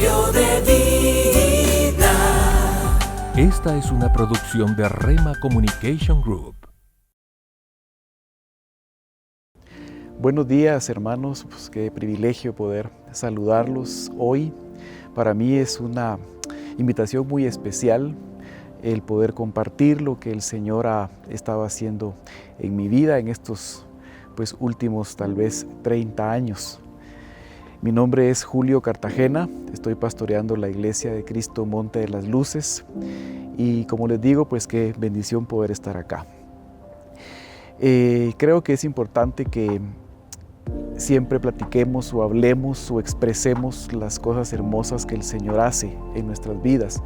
Cambio de vida. Esta es una producción de Rema Communication Group. Buenos días, hermanos, pues qué privilegio poder saludarlos hoy. Para mí es una invitación muy especial el poder compartir lo que el Señor ha estado haciendo en mi vida en estos últimos tal vez 30 años. Mi nombre es Julio Cartagena, estoy pastoreando la Iglesia de Cristo Monte de las Luces y como les digo, pues qué bendición poder estar acá. Creo que es importante que siempre platiquemos o hablemos o expresemos las cosas hermosas que el Señor hace en nuestras vidas,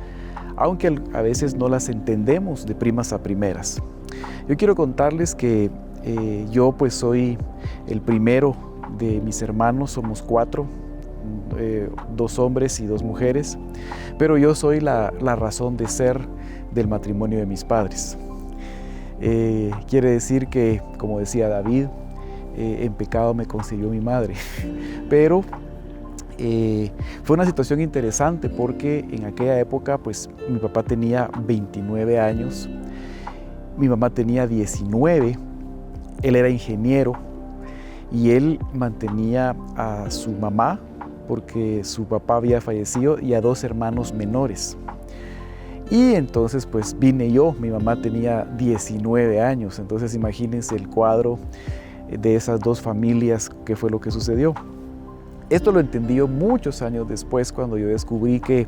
aunque a veces no las entendemos de primas a primeras. Yo quiero contarles que yo pues soy el primero de mis hermanos, somos 4, 2 hombres y 2 mujeres, pero yo soy la razón de ser del matrimonio de mis padres. Quiere decir que, como decía David, en pecado me concibió mi madre, pero fue una situación interesante porque en aquella época pues mi papá tenía 29 años, mi mamá tenía 19, él era ingeniero y él mantenía a su mamá porque su papá había fallecido y a 2 hermanos menores. Y entonces pues vine yo, mi mamá tenía 19 años, entonces imagínense el cuadro de esas 2 familias, qué fue lo que sucedió. Esto lo entendí yo muchos años después cuando yo descubrí que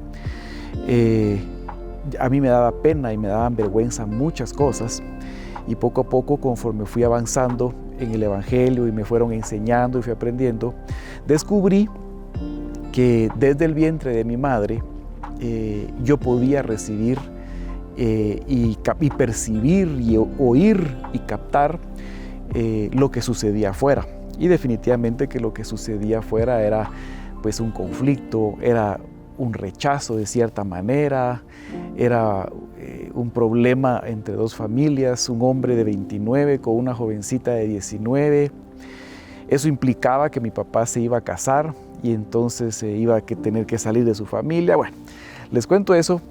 a mí me daba pena y me daban vergüenza muchas cosas y poco a poco conforme fui avanzando en el Evangelio y me fueron enseñando y fui aprendiendo, descubrí que desde el vientre de mi madre yo podía recibir y percibir y oír y captar lo que sucedía afuera. Y definitivamente que lo que sucedía afuera era pues un conflicto, era un rechazo de cierta manera, era un problema entre 2 familias, un hombre de 29 con una jovencita de 19. Eso implicaba que mi papá se iba a casar y entonces iba a tener que salir de su familia. Bueno, les cuento eso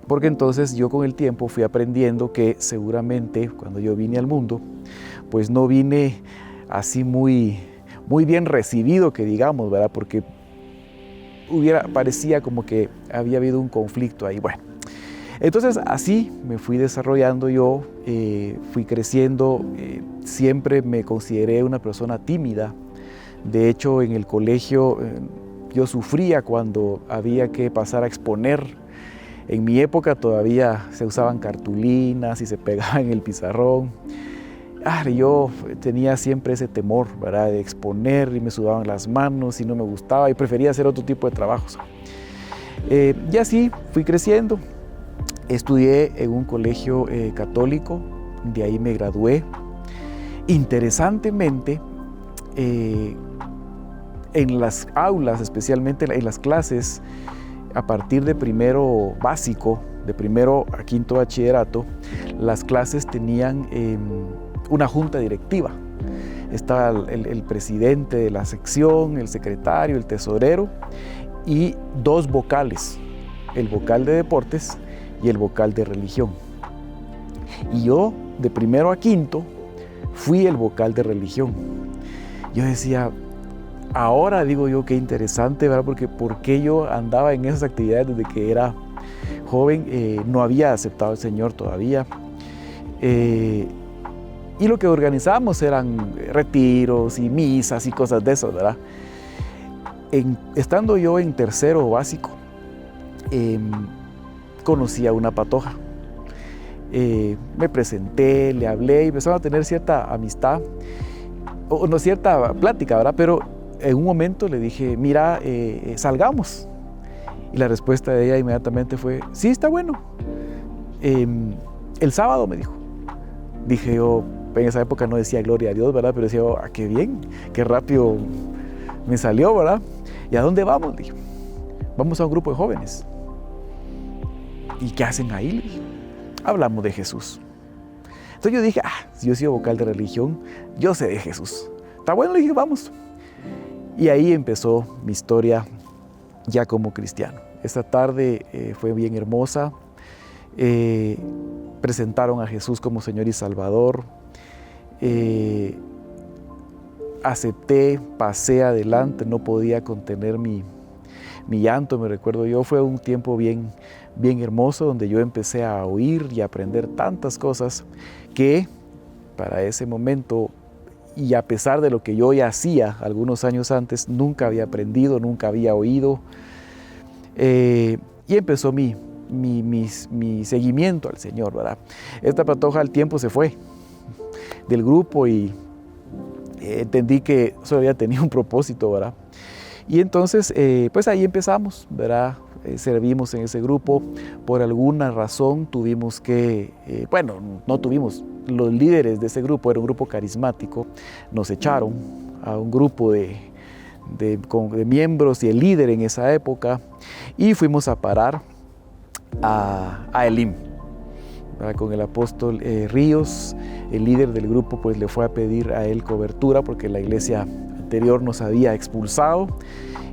porque entonces yo con el tiempo fui aprendiendo que seguramente cuando yo vine al mundo, pues no vine así muy bien recibido, que digamos, ¿verdad? Porque parecía como que había habido un conflicto ahí. Bueno, entonces así me fui desarrollando yo, fui creciendo, siempre me consideré una persona tímida. De hecho, en el colegio yo sufría cuando había que pasar a exponer. En mi época todavía se usaban cartulinas y se pegaban en el pizarrón. Yo tenía siempre ese temor, ¿verdad?, de exponer y me sudaban las manos y no me gustaba y prefería hacer otro tipo de trabajos. Y así fui creciendo. Estudié en un colegio católico, de ahí me gradué. Interesantemente, en las aulas, especialmente en las clases, a partir de primero básico, de primero a quinto bachillerato, las clases tenían una junta directiva. Estaba el presidente de la sección, el secretario, el tesorero y 2 vocales, el vocal de deportes y el vocal de religión. Y yo, de primero a quinto, fui el vocal de religión. Yo decía, ahora digo yo qué interesante, ¿verdad? Porque ¿por qué yo andaba en esas actividades desde que era joven? No había aceptado al Señor todavía. Y lo que organizábamos eran retiros y misas y cosas de eso, ¿verdad? Estando yo en tercero básico, conocí a una patoja. Me presenté, le hablé y empezamos a tener cierta amistad, o no cierta plática, ¿verdad? Pero en un momento le dije, mira, salgamos. Y la respuesta de ella inmediatamente fue, sí, está bueno. El sábado, me dijo. Dije yo, en esa época no decía gloria a Dios, ¿verdad? Pero decía, qué bien, qué rápido me salió, ¿verdad? ¿Y a dónde vamos? Dije, vamos a un grupo de jóvenes. ¿Y qué hacen ahí? Le dije, hablamos de Jesús. Entonces yo dije, si yo soy vocal de religión, yo sé de Jesús. Está bueno, le dije, vamos. Y ahí empezó mi historia ya como cristiano. Esta tarde fue bien hermosa. Presentaron a Jesús como Señor y Salvador. Acepté, pasé adelante, no podía contener mi llanto, me recuerdo yo. Fue un tiempo bien hermoso donde yo empecé a oír y a aprender tantas cosas que para ese momento, y a pesar de lo que yo ya hacía algunos años antes, nunca había aprendido, nunca había oído. Y empezó mi seguimiento al Señor, ¿verdad? Esta patoja al tiempo se fue del grupo y entendí que solo tenía un propósito, ¿verdad? Y entonces, pues ahí empezamos, ¿verdad? Servimos en ese grupo. Por alguna razón tuvimos que, los líderes de ese grupo, era un grupo carismático, nos echaron a un grupo de miembros y el líder en esa época, y fuimos a parar a Elim, ¿verdad? Con el apóstol Ríos. El líder del grupo pues le fue a pedir a él cobertura porque la iglesia anterior nos había expulsado,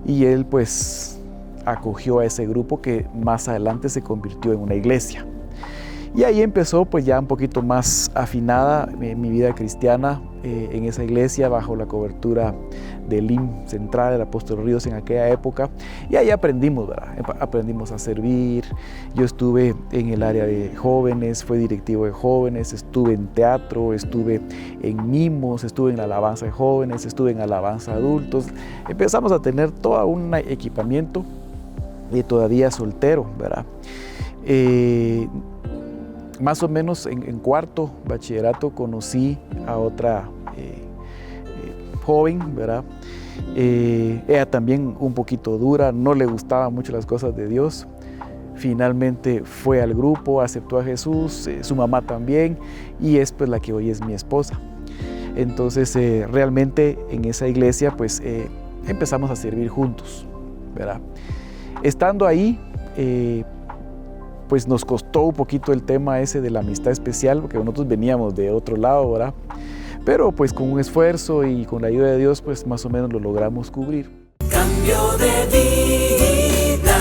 y él pues acogió a ese grupo que más adelante se convirtió en una iglesia. Y ahí empezó pues ya un poquito más afinada mi vida cristiana en esa iglesia, bajo la cobertura del Elim Central, del apóstol Ríos en aquella época. Y ahí aprendimos, ¿verdad? Aprendimos a servir. Yo estuve en el área de jóvenes, fui directivo de jóvenes, estuve en teatro, estuve en mimos, estuve en la alabanza de jóvenes, estuve en alabanza de adultos. Empezamos a tener todo un equipamiento, y todavía soltero, ¿verdad? Más o menos en cuarto bachillerato conocí a otra joven, ¿verdad? Ella también un poquito dura, no le gustaban mucho las cosas de Dios. Finalmente fue al grupo, aceptó a Jesús, su mamá también, y es pues la que hoy es mi esposa. Entonces realmente en esa iglesia pues empezamos a servir juntos, ¿verdad? Estando ahí, pues nos costó un poquito el tema ese de la amistad especial, porque nosotros veníamos de otro lado, ¿verdad? Pero pues con un esfuerzo y con la ayuda de Dios, pues más o menos lo logramos cubrir. Cambio de vida.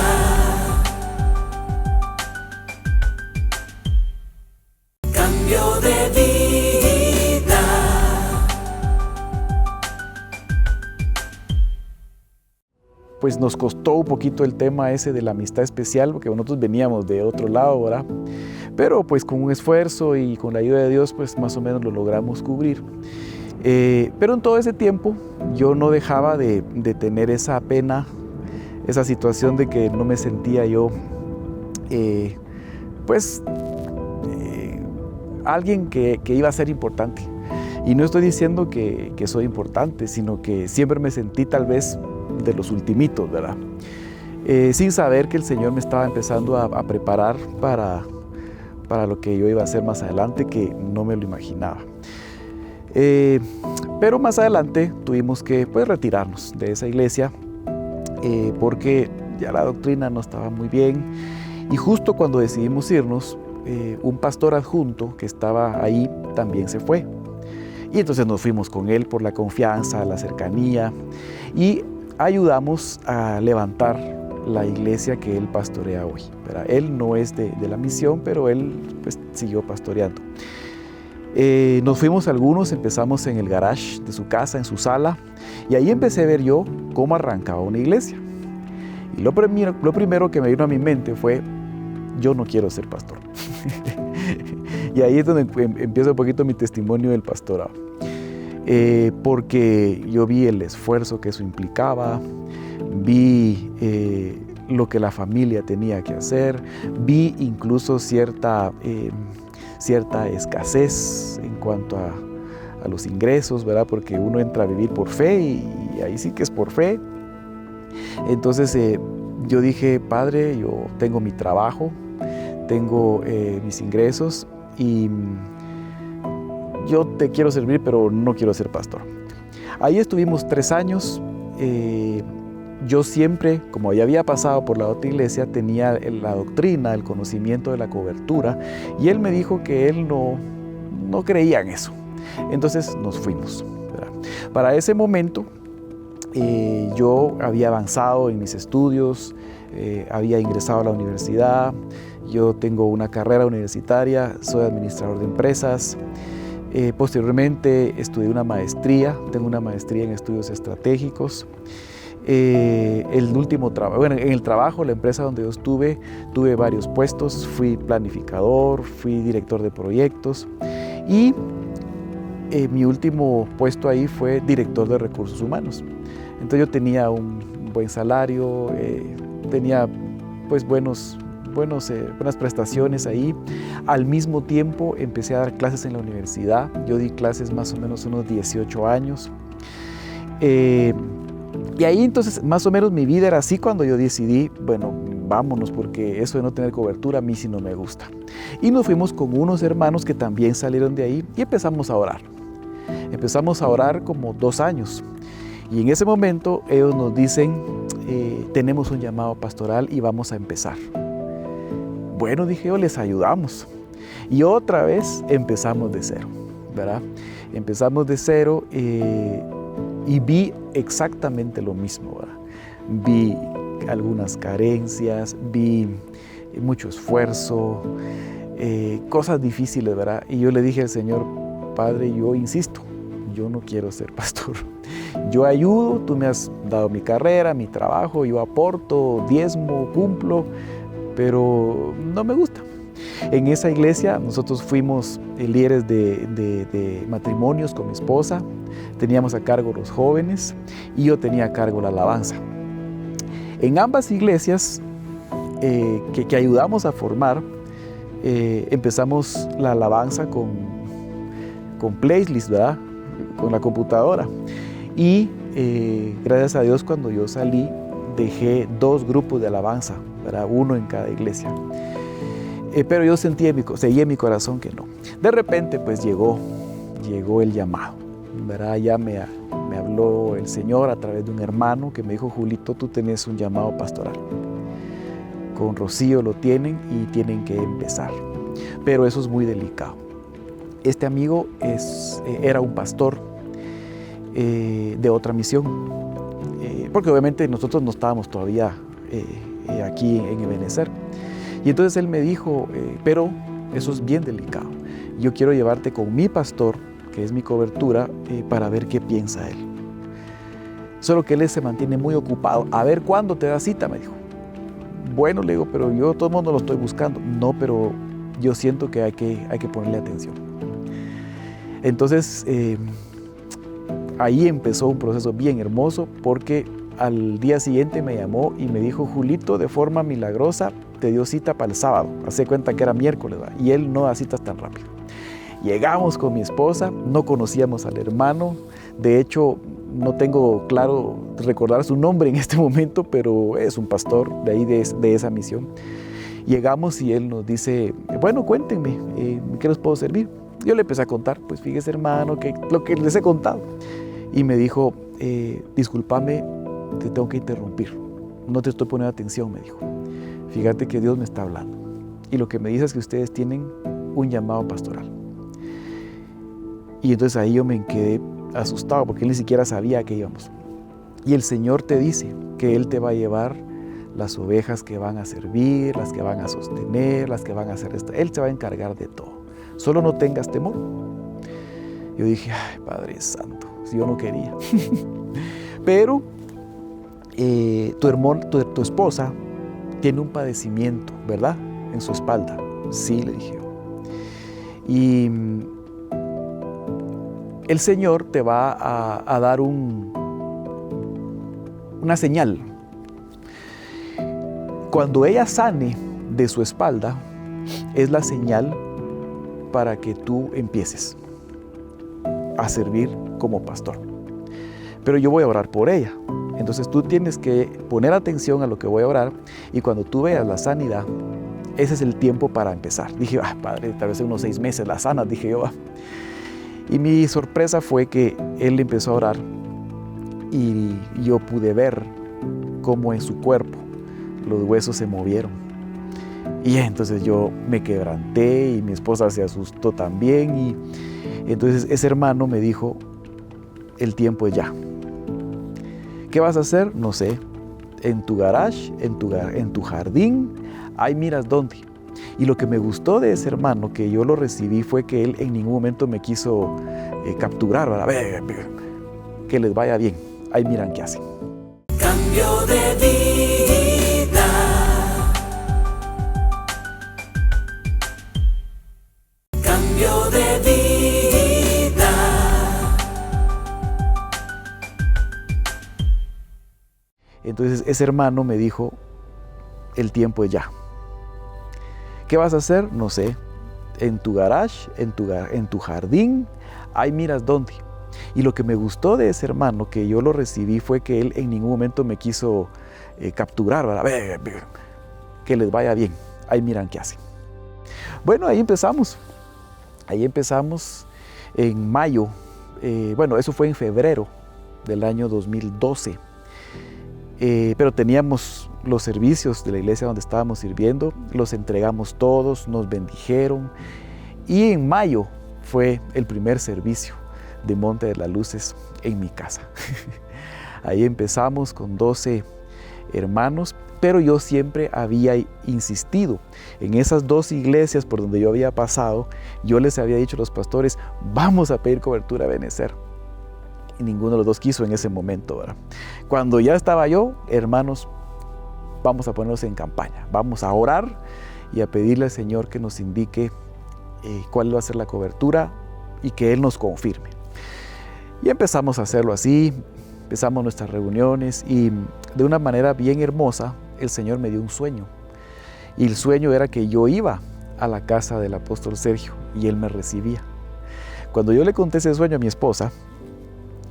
Cambio de vida. Pues nos costó un poquito el tema ese de la amistad especial, porque nosotros veníamos de otro lado, ¿verdad? Pero pues con un esfuerzo y con la ayuda de Dios, pues más o menos lo logramos cubrir. Pero en todo ese tiempo yo no dejaba de tener esa pena, esa situación de que no me sentía yo, alguien que iba a ser importante. Y no estoy diciendo que soy importante, sino que siempre me sentí tal vez de los ultimitos, ¿verdad? Sin saber que el Señor me estaba empezando a preparar para lo que yo iba a hacer más adelante, que no me lo imaginaba. Pero más adelante tuvimos que retirarnos de esa iglesia porque ya la doctrina no estaba muy bien, y justo cuando decidimos irnos, un pastor adjunto que estaba ahí también se fue, y entonces nos fuimos con él por la confianza, la cercanía, y ayudamos a levantar la iglesia que él pastorea hoy, ¿verdad? Él no es de la misión, pero él pues siguió pastoreando. Nos fuimos algunos, empezamos en el garage de su casa, en su sala, y ahí empecé a ver yo cómo arrancaba una iglesia. Y lo primero que me vino a mi mente fue: yo no quiero ser pastor. Y ahí es donde empieza un poquito mi testimonio del pastorado. Porque yo vi el esfuerzo que eso implicaba, vi lo que la familia tenía que hacer, vi incluso cierta escasez en cuanto a los ingresos, ¿verdad? Porque uno entra a vivir por fe, y ahí sí que es por fe. Entonces yo dije: Padre, yo tengo mi trabajo, tengo mis ingresos, y yo te quiero servir, pero no quiero ser pastor. Ahí estuvimos 3 años. Yo siempre, como ya había pasado por la otra iglesia, tenía la doctrina, el conocimiento de la cobertura, y él me dijo que él no creía en eso. Entonces nos fuimos, ¿verdad? Para ese momento Yo había avanzado en mis estudios, había ingresado a la universidad, yo tengo una carrera universitaria, soy administrador de empresas. Posteriormente estudié una maestría, tengo una maestría en estudios estratégicos. El último trabajo, bueno, en el trabajo, la empresa donde yo estuve, tuve varios puestos, fui planificador, fui director de proyectos y mi último puesto ahí fue director de recursos humanos. Entonces yo tenía un buen salario, tenía pues buenas prestaciones ahí. Al mismo tiempo empecé a dar clases en la universidad. Yo di clases más o menos unos 18 años. Y ahí entonces más o menos mi vida era así cuando yo decidí, bueno, vámonos porque eso de no tener cobertura a mí sí no me gusta. Y nos fuimos con unos hermanos que también salieron de ahí y empezamos a orar. Empezamos a orar como 2 años. Y en ese momento ellos nos dicen, tenemos un llamado pastoral y vamos a empezar. Bueno, dije yo, les ayudamos. Y otra vez empezamos de cero, ¿verdad? Empezamos de cero y vi exactamente lo mismo, ¿verdad? Vi algunas carencias, vi mucho esfuerzo, cosas difíciles, ¿verdad? Y yo le dije al Señor, Padre, yo insisto, yo no quiero ser pastor. Yo ayudo, tú me has dado mi carrera, mi trabajo, yo aporto, diezmo, cumplo, pero no me gusta. En esa iglesia nosotros fuimos líderes de matrimonios con mi esposa, teníamos a cargo los jóvenes y yo tenía a cargo la alabanza. En ambas iglesias que ayudamos a formar, empezamos la alabanza con playlist, ¿verdad? Con la computadora. Y gracias a Dios, cuando yo salí, dejé 2 grupos de alabanza, ¿verdad? Uno en cada iglesia. Pero yo seguía en mi corazón que no. De repente, pues llegó el llamado, ¿verdad? Ya me habló el Señor a través de un hermano que me dijo, Julito, tú tenés un llamado pastoral. Con Rocío lo tienen y tienen que empezar. Pero eso es muy delicado. Este amigo era un pastor de otra misión, porque obviamente nosotros no estábamos todavía aquí en Ebenezer. Y entonces él me dijo, pero eso es bien delicado. Yo quiero llevarte con mi pastor, que es mi cobertura, para ver qué piensa él. Solo que él se mantiene muy ocupado. A ver cuándo te da cita, me dijo. Bueno, le digo, pero yo todo el mundo lo estoy buscando. No, pero yo siento que hay que ponerle atención. Entonces, ahí empezó un proceso bien hermoso, porque al día siguiente me llamó y me dijo, Julito, de forma milagrosa, te dio cita para el sábado. Hace cuenta que era miércoles, ¿verdad? Y él no da citas tan rápido. Llegamos con mi esposa, no conocíamos al hermano. De hecho, no tengo claro recordar su nombre en este momento, pero es un pastor de ahí, de esa misión. Llegamos y él nos dice, bueno, cuéntenme, ¿qué les puedo servir? Yo le empecé a contar, pues fíjese hermano, que lo que les he contado. Y me dijo, discúlpame, te tengo que interrumpir. No te estoy poniendo atención, me dijo. Fíjate que Dios me está hablando. Y lo que me dice es que ustedes tienen un llamado pastoral. Y entonces ahí yo me quedé asustado, porque él ni siquiera sabía a qué íbamos. Y el Señor te dice que Él te va a llevar las ovejas que van a servir, las que van a sostener, las que van a hacer esto. Él se va a encargar de todo. Solo no tengas temor. Yo dije, ay, Padre Santo, si yo no quería. Pero tu esposa tiene un padecimiento, ¿verdad? En su espalda. Sí, le dije yo. Y el Señor te va a dar una señal. Cuando ella sane de su espalda, es la señal para que tú empieces a servir como pastor. Pero yo voy a orar por ella. Entonces tú tienes que poner atención a lo que voy a orar, y cuando tú veas la sanidad, ese es el tiempo para empezar. Dije, Padre, tal vez en unos 6 meses la sanas, dije yo. Y mi sorpresa fue que él empezó a orar y yo pude ver cómo en su cuerpo los huesos se movieron. Y entonces yo me quebranté y mi esposa se asustó también. Y entonces ese hermano me dijo, el tiempo es ya. ¿Qué vas a hacer? No sé. En tu garage, en tu jardín, ahí miras dónde. Y lo que me gustó de ese hermano, que yo lo recibí, fue que él en ningún momento me quiso capturar, ¿verdad? Que les vaya bien. Ahí miran qué hacen. Cambio de vida. Cambio de vida. Entonces ese hermano me dijo, el tiempo es ya. ¿Qué vas a hacer? No sé. En tu garage, en tu jardín, ahí miras dónde. Y lo que me gustó de ese hermano, que yo lo recibí, fue que él en ningún momento me quiso capturar, ¿verdad? Que les vaya bien. Ahí miran qué hacen. Bueno, ahí empezamos. Ahí empezamos en mayo. Bueno, eso fue en febrero del año 2012. Pero teníamos los servicios de la iglesia donde estábamos sirviendo, los entregamos todos, nos bendijeron. Y en mayo fue el primer servicio de Monte de las Luces en mi casa. Ahí empezamos con 12 hermanos, pero yo siempre había insistido en esas 2 iglesias por donde yo había pasado. Yo les había dicho a los pastores, vamos a pedir cobertura a Benecer. Y ninguno de los 2 quiso en ese momento, ¿verdad? Cuando ya estaba yo, hermanos, vamos a ponernos en campaña, vamos a orar y a pedirle al Señor que nos indique cuál va a ser la cobertura y que Él nos confirme. Y empezamos a hacerlo así, empezamos nuestras reuniones y de una manera bien hermosa el Señor me dio un sueño. Y el sueño era que yo iba a la casa del apóstol Sergio y él me recibía. Cuando yo le conté ese sueño a mi esposa,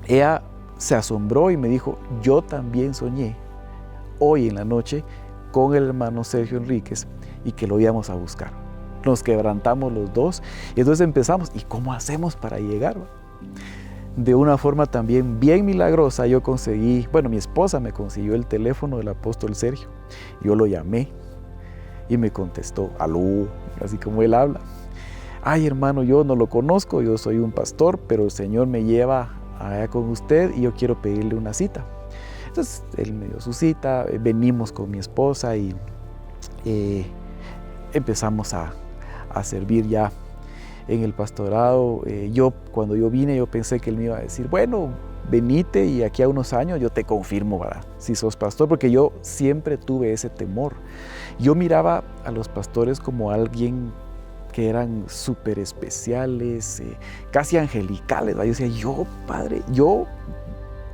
ella se asombró y me dijo, yo también soñé hoy en la noche con el hermano Sergio Enríquez y que lo íbamos a buscar. Nos quebrantamos los 2 y entonces empezamos, ¿y cómo hacemos para llegar? De una forma también bien milagrosa yo conseguí, bueno, mi esposa me consiguió el teléfono del apóstol Sergio. Yo lo llamé y me contestó, aló, así como él habla. Ay, hermano, yo no lo conozco, yo soy un pastor, pero el Señor me lleva allá con usted y yo quiero pedirle una cita. Entonces él me dio su cita, venimos con mi esposa y empezamos a servir ya en el pastorado. Cuando yo vine, yo pensé que él me iba a decir, bueno, venite y aquí a unos años yo te confirmo, ¿verdad? Si sos pastor, porque yo siempre tuve ese temor. Yo miraba a los pastores como alguien que eran súper especiales, casi angelicales, ¿verdad? Yo decía, yo, Padre, yo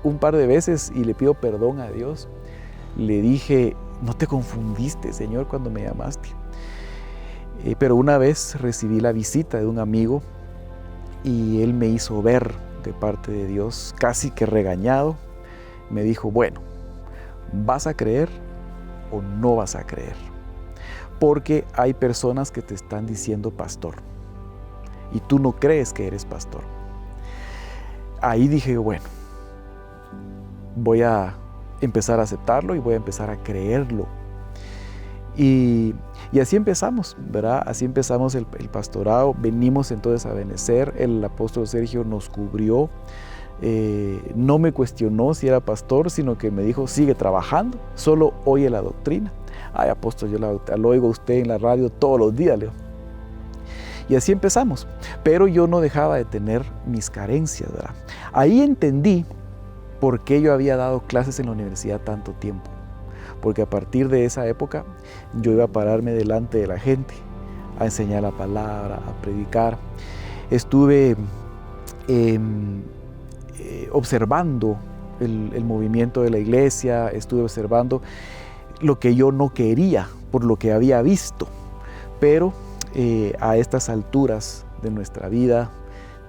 un par de veces, y le pido perdón a Dios, le dije, no te confundiste, Señor, cuando me llamaste. Pero una vez recibí la visita de un amigo y él me hizo ver de parte de Dios, casi que regañado, me dijo, bueno, ¿vas a creer o no vas a creer? Porque hay personas que te están diciendo pastor y tú no crees que eres pastor. Ahí dije, bueno, voy a empezar a aceptarlo y voy a empezar a creerlo. Y así empezamos, ¿verdad? Así empezamos el pastorado. Venimos entonces a Benecer. El apóstol Sergio nos cubrió. No me cuestionó si era pastor, sino que me dijo, sigue trabajando, solo oye la doctrina. Ay, apóstol, yo lo oigo a usted en la radio todos los días, Leo. Y así empezamos. Pero yo no dejaba de tener mis carencias, ¿verdad? Ahí entendí por qué yo había dado clases en la universidad tanto tiempo. Porque a partir de esa época yo iba a pararme delante de la gente, a enseñar la palabra, a predicar. Estuve observando el movimiento de la iglesia, estuve observando lo que yo no quería por lo que había visto. Pero a estas alturas de nuestra vida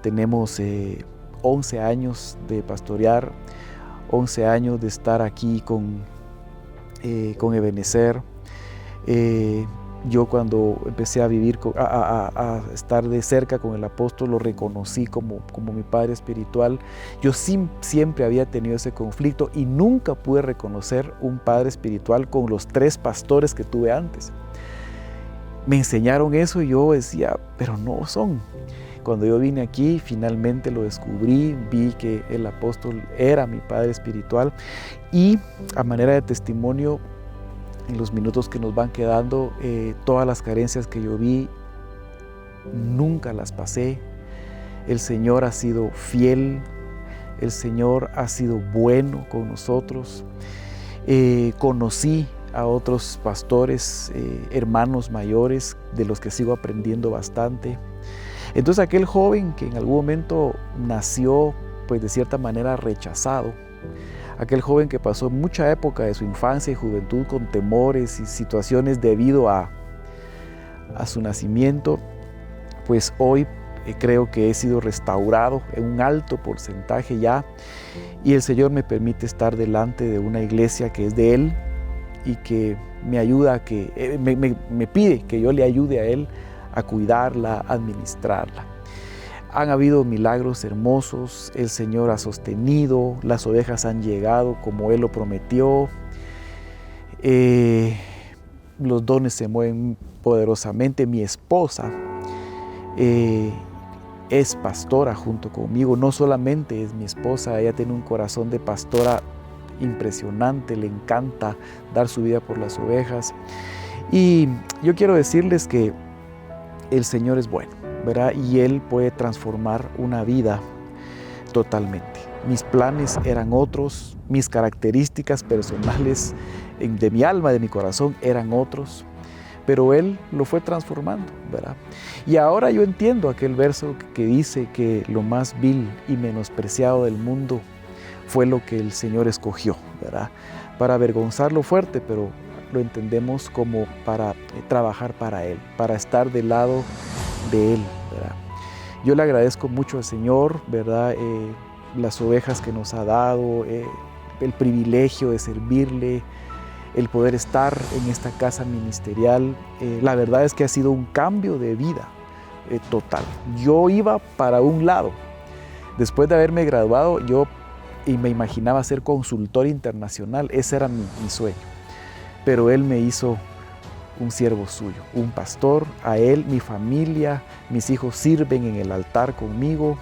tenemos 11 años de pastorear, 11 años de estar aquí con Ebenecer. Yo cuando empecé a vivir, a estar de cerca con el apóstol, lo reconocí como mi padre espiritual. Yo siempre había tenido ese conflicto y nunca pude reconocer un padre espiritual con los 3 pastores que tuve antes. Me enseñaron eso y yo decía, pero no son. Cuando yo vine aquí, finalmente lo descubrí, vi que el apóstol era mi padre espiritual y a manera de testimonio, en los minutos que nos van quedando, todas las carencias que yo vi, nunca las pasé. El Señor ha sido fiel, el Señor ha sido bueno con nosotros. Conocí a otros pastores, hermanos mayores, de los que sigo aprendiendo bastante. Entonces aquel joven que en algún momento nació, pues de cierta manera rechazado, aquel joven que pasó mucha época de su infancia y juventud con temores y situaciones debido a su nacimiento, pues hoy creo que he sido restaurado en un alto porcentaje ya, y el Señor me permite estar delante de una iglesia que es de Él y que me ayuda, me pide que yo le ayude a Él a cuidarla, a administrarla. Han habido milagros hermosos, el Señor ha sostenido, las ovejas han llegado como Él lo prometió, los dones se mueven poderosamente. Mi esposa es pastora junto conmigo, no solamente es mi esposa, ella tiene un corazón de pastora impresionante, le encanta dar su vida por las ovejas. Y yo quiero decirles que el Señor es bueno, ¿verdad? Y Él puede transformar una vida totalmente. Mis planes eran otros, mis características personales de mi alma, de mi corazón, eran otros, pero Él lo fue transformando, ¿verdad? Y ahora yo entiendo aquel verso que dice que lo más vil y menospreciado del mundo fue lo que el Señor escogió, ¿verdad? Para avergonzarlo fuerte, pero lo entendemos como para trabajar para Él, para estar del lado de Él, ¿verdad? Yo le agradezco mucho al Señor, ¿verdad? Las ovejas que nos ha dado, el privilegio de servirle, el poder estar en esta casa ministerial. La verdad es que ha sido un cambio de vida total. Yo iba para un lado. Después de haberme graduado, y me imaginaba ser consultor internacional. Ese era mi sueño. Pero Él me hizo un siervo suyo, un pastor. A Él, mi familia, mis hijos sirven en el altar conmigo.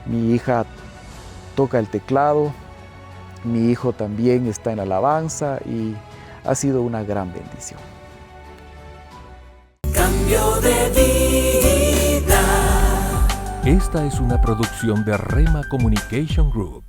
Mi hija toca el teclado. Mi hijo también está en alabanza y ha sido una gran bendición. Cambio de vida. Esta es una producción de Rema Communication Group.